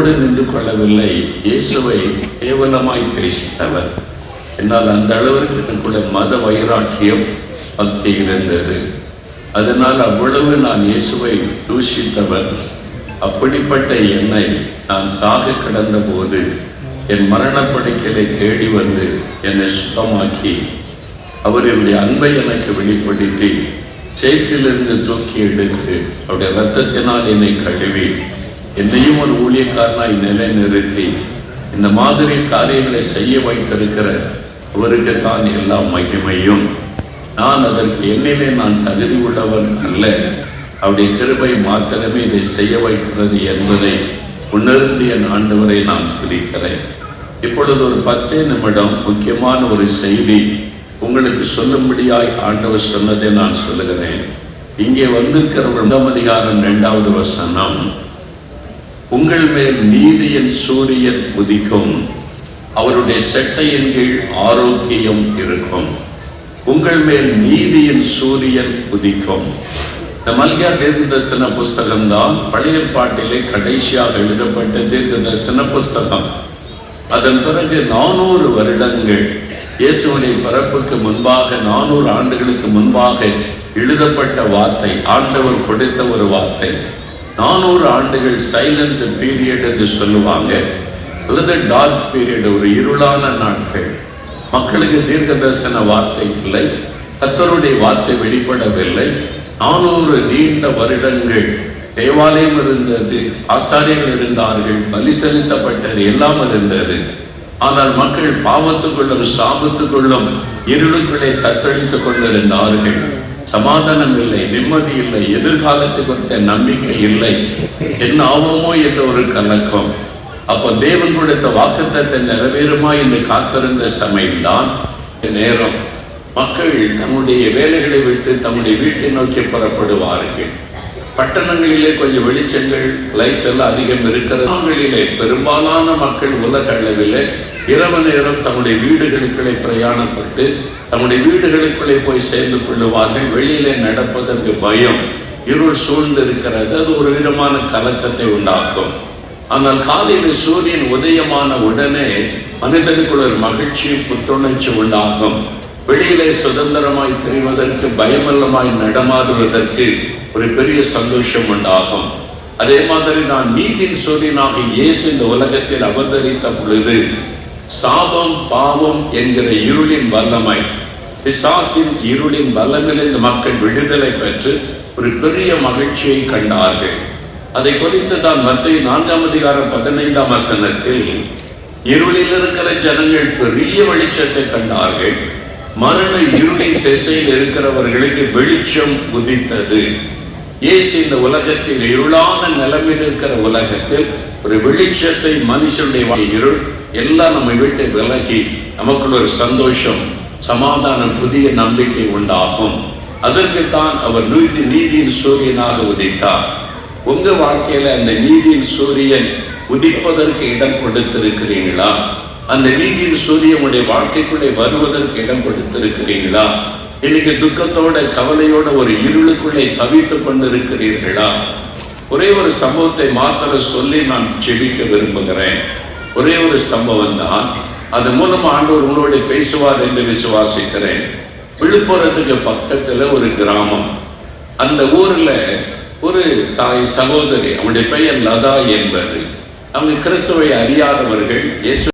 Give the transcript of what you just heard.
அவரோடு நின்று கொள்ளவில்லை. இயேசுவை கேவலமாய் பேசினவர். என்னால் அந்த அளவிற்கு எனக்குள்ள மத வைராக்கியம் பக்தி இருந்தது. அதனால் அவ்வளவு நான் இயேசுவை தூஷித்தவர். அப்படிப்பட்ட என்னை நான் சாக கிடந்த போது என் மரணப்படுக்கையை தேடி வந்து என்னை சுத்தமாக்கி அவருடைய அன்பை எனக்கு வெளிப்படுத்தி சேற்றிலிருந்து தூக்கி எடுத்து அவருடைய இரத்தத்தினால் என்னை கழுவி என்னையும் ஒரு ஊழியக்காரனாய் நிலைநிறுத்தி இந்த மாதிரி காரியங்களை செய்ய வைத்திருக்கிற அவருக்கு தான் எல்லா மகிமையும். நான் அதற்கு என்னிலே நான் தகுதி உள்ளவன் அல்ல, அவருடைய கிருபை மாத்திரமே இதை செய்ய வைக்கிறது என்பதை உணர்ந்து என் ஆண்டவரை நான் துதிக்கிறேன். இப்பொழுது ஒரு 10 நிமிடம் முக்கியமான ஒரு செய்தி உங்களுக்கு சொல்லும்படியாய் ஆண்டவர் சொன்னதை நான் சொல்லுகிறேன். இங்கே வந்திருக்கிறவர்கள் 1 அதிகாரம் 2வது வசனம், உங்கள் மேல் நீதியின் சூரியன் உதிக்கும், அவருடைய செட்டையின் கீழ் ஆரோக்கியம் இருக்கும். உங்கள் மேல் நீதியின் சூரியன் உதிக்கும். இந்த மல்கியா தீர்க்க தரிசன புஸ்தகம் தான் பழைய பாட்டிலே கடைசியாக எழுதப்பட்ட தீர்க்க தரிசன புஸ்தகம். அதன் பிறகு 400 வருடங்கள் இயேசுவின் பிறப்புக்கு முன்பாக 400 ஆண்டுகளுக்கு முன்பாக எழுதப்பட்ட வார்த்தை, ஆண்டவர் கொடுத்த ஒரு வார்த்தை. 400 ஆண்டுகள் சைலண்ட் பீரியட் என்று சொல்லுவாங்க, அல்லது டார்க் பீரியட், ஒரு இருளான நாட்கள். மக்களுக்கு தீர்க்க தரிசன வார்த்தை இல்லை, கர்த்தருடைய வார்த்தை வெளிப்படவில்லை. 400 நீண்ட வருடங்கள் தேவாலயம் இருந்தது, ஆசாரியர்கள் இருந்தார்கள், பலி செலுத்தப்பட்டது, எல்லாம் இருந்தது. ஆனால் மக்கள் பாவத்துக்குள்ளும் சாபத்துக்குள்ளும் இருளுக்குள்ளே தத்தளித்துக் கொண்டிருந்தார்கள். சமாதானம் இல்லை, நிம்மதி இல்லை, எதிர்காலத்தை குறித்த நம்பிக்கை இல்லை, என்ன ஆவோமோ என்ற ஒரு கலக்கம். அப்போ தேவன் கொடுத்த வாக்குத்தத்தத்தை நிறைவேறுமா என்று காத்திருந்த சமயம்தான் நேரம். மக்கள் தன்னுடைய வேலைகளை விட்டு தம்முடைய வீட்டை நோக்கி புறப்படுவார்கள். பட்டணங்களிலே கொஞ்சம் வெளிச்சங்கள் லைட் எல்லாம் அதிகம் இருக்கிற பெரும்பாலான மக்கள் உலக அளவில் இரவு நேரம் தம்முடைய வீடுகளுக்குள்ளே பிரயாணப்பட்டு தம்முடைய வீடுகளுக்குள்ளே போய் சேர்ந்து கொள்ளுவார்கள். வெளியிலே நடப்பதற்கு பயம், இருள் சூழ்ந்து இருக்கிறது, அது ஒரு விதமான கலக்கத்தை உண்டாக்கும். ஆனால் காலையில் சூரியன் உதயமான உடனே மனிதனுக்குள்ள ஒரு மகிழ்ச்சியும் புத்துணர்ச்சி உண்டாகும். வெளியிலே சுதந்திரமாய் தெரிவதற்கு, பயமல்லமாய் நடமாடுவதற்கு ஒரு பெரிய சந்தோஷம் உண்டாகும். அதே மாதிரி நான் நீதியின் சூரியனாக இயேசு இந்த உலகத்தில் அவதரித்த பொழுது சாபம், பாவம் என்கிற இருளின் வல்லமை, பிசாசின் இருளின் வல்லமிலிருந்து மக்கள் விடுதலை பெற்று ஒரு பெரிய மகிழ்ச்சியை கண்டார்கள். அதை குறித்து தான் மத்தேயு 4 அதிகாரம் 15ஆம் வசனத்தில், இருளில் இருக்கிற ஜனங்கள் பெரிய வெளிச்சத்தை கண்டார்கள், மரண இருளின் திசையில் இருக்கிறவர்களுக்கு வெளிச்சம் உதித்தது. இயேசு இந்த உலகத்தில் இருளான நிலைமையில் இருக்கிற உலகத்தில் ஒரு வெளிச்சத்தை, மனுஷனுடைய இருள் எல்லாம் நம்ம விட்டு விலகி நமக்குள்ள ஒரு சந்தோஷம், சமாதானம், புதிய நம்பிக்கை உண்டாகும். அதற்குத்தான் அவர் நீதியின் சூரியனாக உதித்தார். உங்க வாழ்க்கையில அந்த நீதியின் சூரியன் உதிப்பதற்கு இடம் கொடுத்திருக்கிறீங்களா? அந்த நீதியின் சூரியன் உடைய வாழ்க்கைக்குள்ளே வருவதற்கு இடம் கொடுத்திருக்கிறீங்களா? இன்னைக்கு துக்கத்தோட, கவலையோட ஒரு இருளுக்குள்ளே தவித்துக் கொண்டிருக்கிறீர்களா? ஒரே ஒரு சம்பவத்தை மாத்திர சொல்லி நான் ஜெபிக்க விரும்புகிறேன். ஒரே ஒரு சம்பவம் தான், அது மூலமா ஆண்டவர் உங்களோட பேசுவார் என்று விசுவாசிக்கிறேன். விழுப்புரத்துக்கு பக்கத்துல ஒரு கிராமம். அந்த ஊர்ல ஒரு தாய் சகோதரி, அவனுடைய பெயர் லதா என்பது. அவங்க கிறிஸ்துவை அறியாதவர்கள். இயேசு